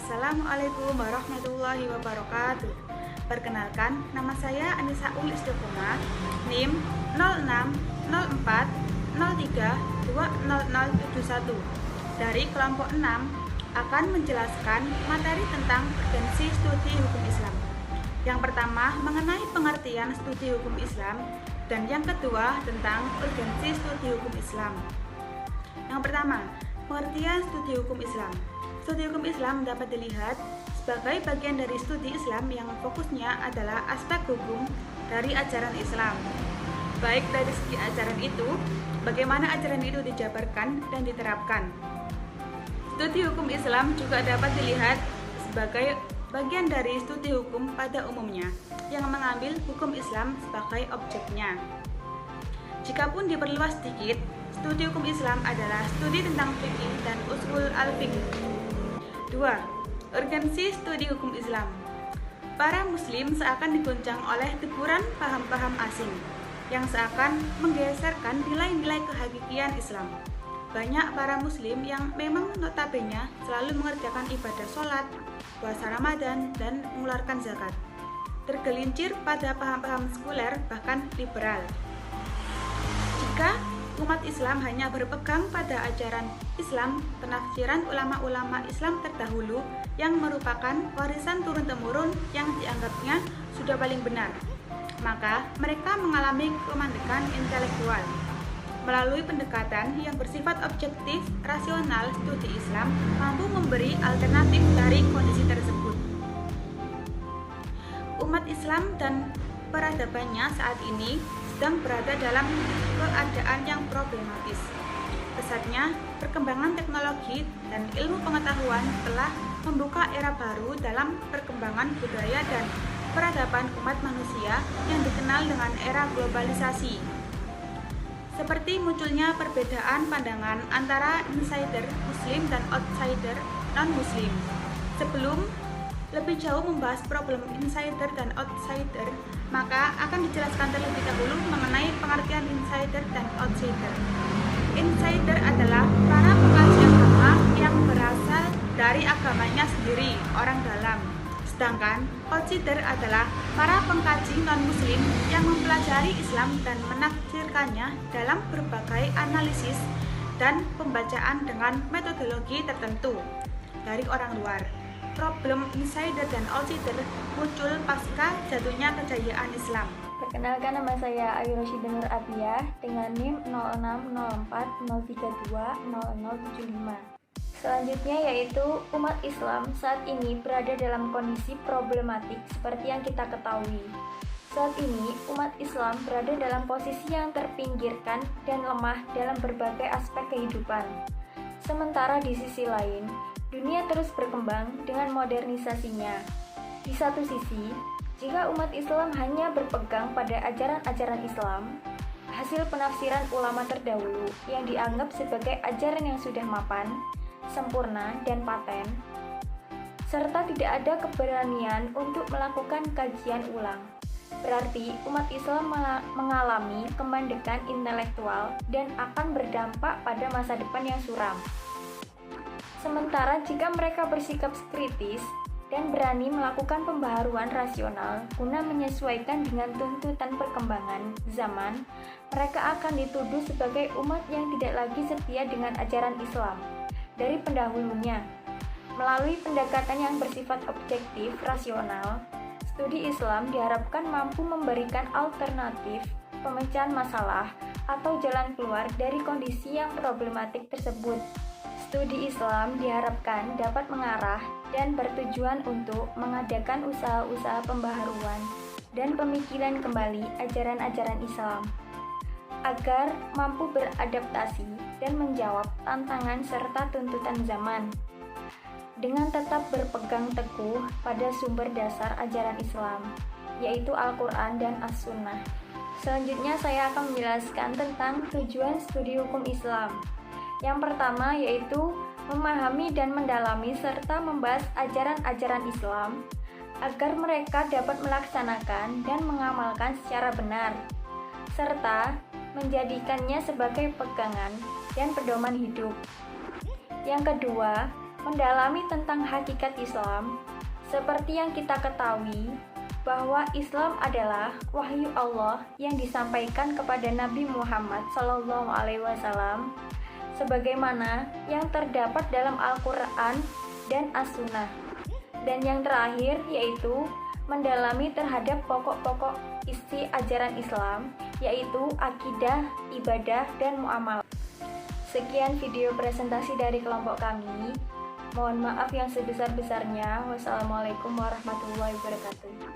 Assalamualaikum warahmatullahi wabarakatuh. Perkenalkan, nama saya Anissa Uli Istiqomah, NIM 060403200071 dari kelompok 6 akan menjelaskan materi tentang urgensi studi hukum Islam. Yang pertama mengenai pengertian studi hukum Islam dan yang kedua tentang urgensi studi hukum Islam. Yang pertama, pengertian studi hukum Islam. Studi hukum Islam dapat dilihat sebagai bagian dari studi Islam yang fokusnya adalah aspek hukum dari ajaran Islam. Baik dari segi ajaran itu, bagaimana ajaran itu dijabarkan dan diterapkan. Studi hukum Islam juga dapat dilihat sebagai bagian dari studi hukum pada umumnya yang mengambil hukum Islam sebagai objeknya. Jikapun diperluas sedikit, studi hukum Islam adalah studi tentang fikih dan usul al-fiqh. 2. Urgensi studi hukum Islam. Para muslim seakan diguncang oleh deburan paham-paham asing yang seakan menggeserkan nilai-nilai kehakikian Islam. Banyak para muslim yang memang notabene selalu mengerjakan ibadah sholat, puasa Ramadan, dan mengeluarkan zakat, tergelincir pada paham-paham sekuler bahkan liberal. Jika umat Islam hanya berpegang pada ajaran Islam, penafsiran ulama-ulama Islam terdahulu yang merupakan warisan turun-temurun yang dianggapnya sudah paling benar, maka mereka mengalami kemandekan intelektual. Melalui pendekatan yang bersifat objektif, rasional, studi Islam mampu memberi alternatif dari kondisi tersebut. Umat Islam dan peradabannya saat ini sedang berada dalam keadaan yang problematis. Pesatnya perkembangan teknologi dan ilmu pengetahuan telah membuka era baru dalam perkembangan budaya dan peradaban umat manusia yang dikenal dengan era globalisasi. Seperti munculnya perbedaan pandangan antara insider muslim dan outsider non-muslim. Sebelum lebih jauh membahas problem insider dan outsider, maka akan dijelaskan terlebih dahulu mengenai pengertian insider dan outsider. Insider adalah para pengkaji agama yang berasal dari agamanya sendiri, orang dalam. Sedangkan outsider adalah para pengkaji non-muslim yang mempelajari Islam dan menafsirkannya dalam berbagai analisis dan pembacaan dengan metodologi tertentu dari orang luar. Problem insider dan outsider muncul pasca jatuhnya kejayaan Islam. Perkenalkan, nama saya Ayu Rosyida Nur Abiyah dengan NIM 060403200075. Selanjutnya yaitu umat Islam saat ini berada dalam kondisi problematik seperti yang kita ketahui. Saat ini umat Islam berada dalam posisi yang terpinggirkan dan lemah dalam berbagai aspek kehidupan. Sementara di sisi lain, dunia terus berkembang dengan modernisasinya. Di satu sisi, jika umat Islam hanya berpegang pada ajaran-ajaran Islam, hasil penafsiran ulama terdahulu yang dianggap sebagai ajaran yang sudah mapan, sempurna, dan paten, serta tidak ada keberanian untuk melakukan kajian ulang, berarti umat Islam mengalami kemandekan intelektual dan akan berdampak pada masa depan yang suram. Sementara jika mereka bersikap kritis dan berani melakukan pembaharuan rasional guna menyesuaikan dengan tuntutan perkembangan zaman, mereka akan dituduh sebagai umat yang tidak lagi setia dengan ajaran Islam dari pendahulunya. Melalui pendekatan yang bersifat objektif, rasional, studi Islam diharapkan mampu memberikan alternatif pemecahan masalah atau jalan keluar dari kondisi yang problematik tersebut. Studi Islam diharapkan dapat mengarah dan bertujuan untuk mengadakan usaha-usaha pembaharuan dan pemikiran kembali ajaran-ajaran Islam agar mampu beradaptasi dan menjawab tantangan serta tuntutan zaman dengan tetap berpegang teguh pada sumber dasar ajaran Islam, yaitu Al-Quran dan As-Sunnah. Selanjutnya saya akan menjelaskan tentang tujuan studi hukum Islam. Yang pertama yaitu memahami dan mendalami serta membahas ajaran-ajaran Islam agar mereka dapat melaksanakan dan mengamalkan secara benar, serta menjadikannya sebagai pegangan dan pedoman hidup. Yang kedua, mendalami tentang hakikat Islam. Seperti yang kita ketahui, bahwa Islam adalah wahyu Allah yang disampaikan kepada Nabi Muhammad SAW, sebagaimana yang terdapat dalam Al-Quran dan As-Sunnah. Dan yang terakhir yaitu mendalami terhadap pokok-pokok isi ajaran Islam, yaitu akidah, ibadah, dan muamalah. Sekian video presentasi dari kelompok kami. Mohon maaf yang sebesar-besarnya. Wassalamualaikum warahmatullahi wabarakatuh.